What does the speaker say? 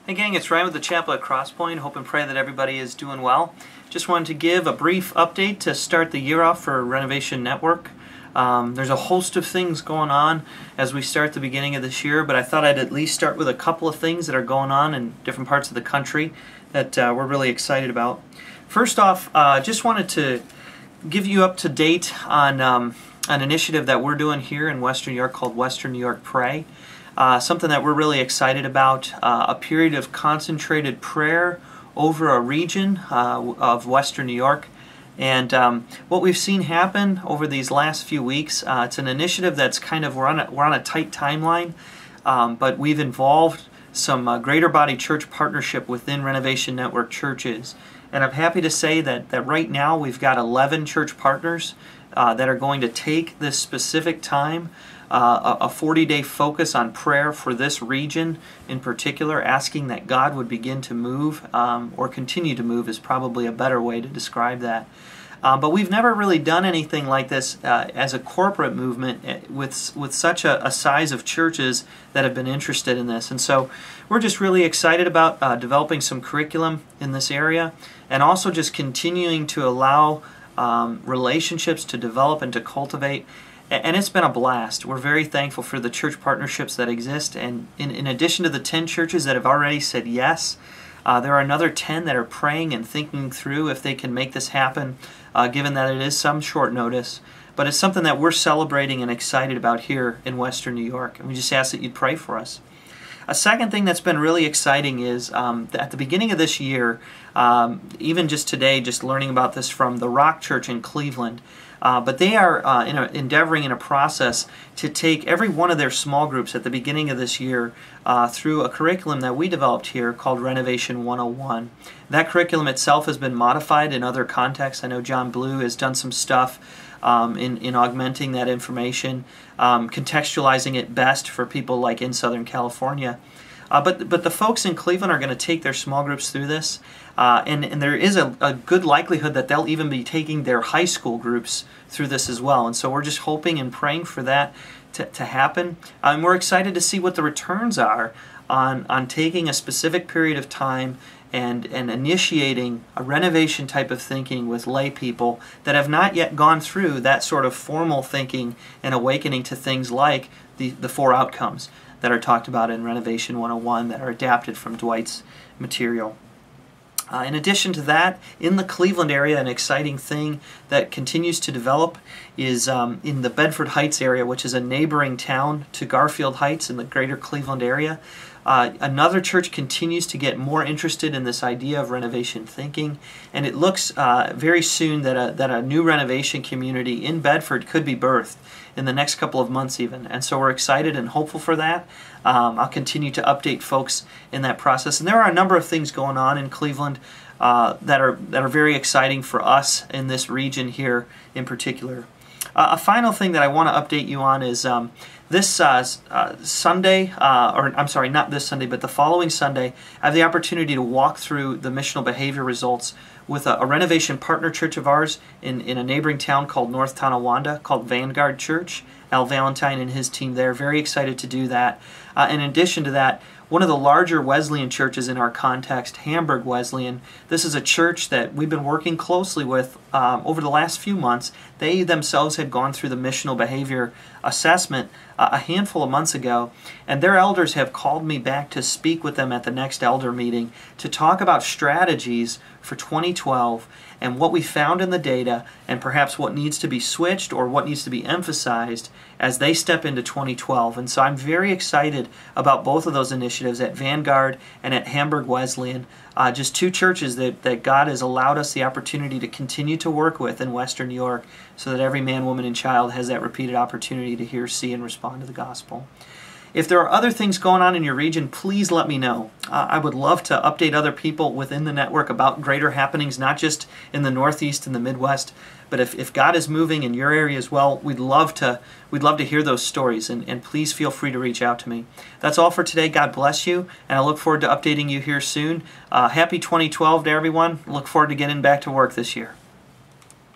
Hey gang, it's Ryan with the Chapel at Crosspoint. Hope and pray that everybody is doing well. Just wanted to give a brief update to start the year off for Renovation Network. There's a host of things going on as we start the beginning of this year, but I thought I'd at least start with a couple of things that are going on in different parts of the country that we're really excited about. First off, just wanted to give you up to date on an initiative that we're doing here in Western New York called Western New York Pray. Something that we're really excited about, a period of concentrated prayer over a region of Western New York. And what we've seen happen over these last few weeks, it's an initiative that's kind of, we're on a tight timeline, but we've involved some greater body church partnership within Renovation Network churches. And I'm happy to say that right now we've got 11 church partners that are going to take this specific time, a 40-day focus on prayer for this region in particular, asking that God would begin to move, or continue to move is probably a better way to describe that. But we've never really done anything like this as a corporate movement with such a size of churches that have been interested in this. And so we're just really excited about developing some curriculum in this area, and also just continuing to allow relationships to develop and to cultivate. And it's been a blast. We're very thankful for the church partnerships that exist, and in addition to the 10 churches that have already said yes, there are another 10 that are praying and thinking through if they can make this happen, given that it is some short notice. But it's something that we're celebrating and excited about here in Western New York, and we just ask that you'd pray for us. A second thing that's been really exciting is at the beginning of this year, even just today, just learning about this from the Rock Church in Cleveland, but they are endeavoring in a process to take every one of their small groups at the beginning of this year through a curriculum that we developed here called Renovation 101. That curriculum itself has been modified in other contexts. I know John Blue has done some stuff in augmenting that information, contextualizing it best for people like in Southern California. But the folks in Cleveland are going to take their small groups through this, and there is a good likelihood that they'll even be taking their high school groups through this as well. And so we're just hoping and praying for that to happen. And we're excited to see what the returns are on taking a specific period of time and initiating a renovation type of thinking with lay people that have not yet gone through that sort of formal thinking and awakening to things like the 4 outcomes that are talked about in Renovation 101 that are adapted from Dwight's material. In addition to that, in the Cleveland area, an exciting thing that continues to develop is in the Bedford Heights area, which is a neighboring town to Garfield Heights in the greater Cleveland area. Another church continues to get more interested in this idea of renovation thinking, and it looks very soon that a new renovation community in Bedford could be birthed in the next couple of months even. And so we're excited and hopeful for that. I'll continue to update folks in that process. And there are a number of things going on in Cleveland that are very exciting for us in this region here in particular. A final thing that I want to update you on is this Sunday, or I'm sorry, not this Sunday, but the following Sunday, I have the opportunity to walk through the missional behavior results with a renovation partner church of ours in a neighboring town called North Tonawanda, called Vanguard Church. Al Valentine and his team there, very excited to do that. In addition to that, one of the larger Wesleyan churches in our context, Hamburg Wesleyan, this is a church that we've been working closely with over the last few months. They themselves had gone through the missional behavior assessment a handful of months ago, and their elders have called me back to speak with them at the next elder meeting to talk about strategies for 2012 and what we found in the data, and perhaps what needs to be switched or what needs to be emphasized as they step into 2012. And so I'm very excited about both of those initiatives at Vanguard and at Hamburg Wesleyan, just 2 churches that God has allowed us the opportunity to continue to work with in Western New York, so that every man, woman, and child has that repeated opportunity to hear, see, and respond to the gospel. If there are other things going on in your region, please let me know. I would love to update other people within the network about greater happenings, not just in the Northeast and the Midwest, but if God is moving in your area as well, we'd love to hear those stories, and please feel free to reach out to me. That's all for today. God bless you, and I look forward to updating you here soon. Happy 2012 to everyone. Look forward to getting back to work this year.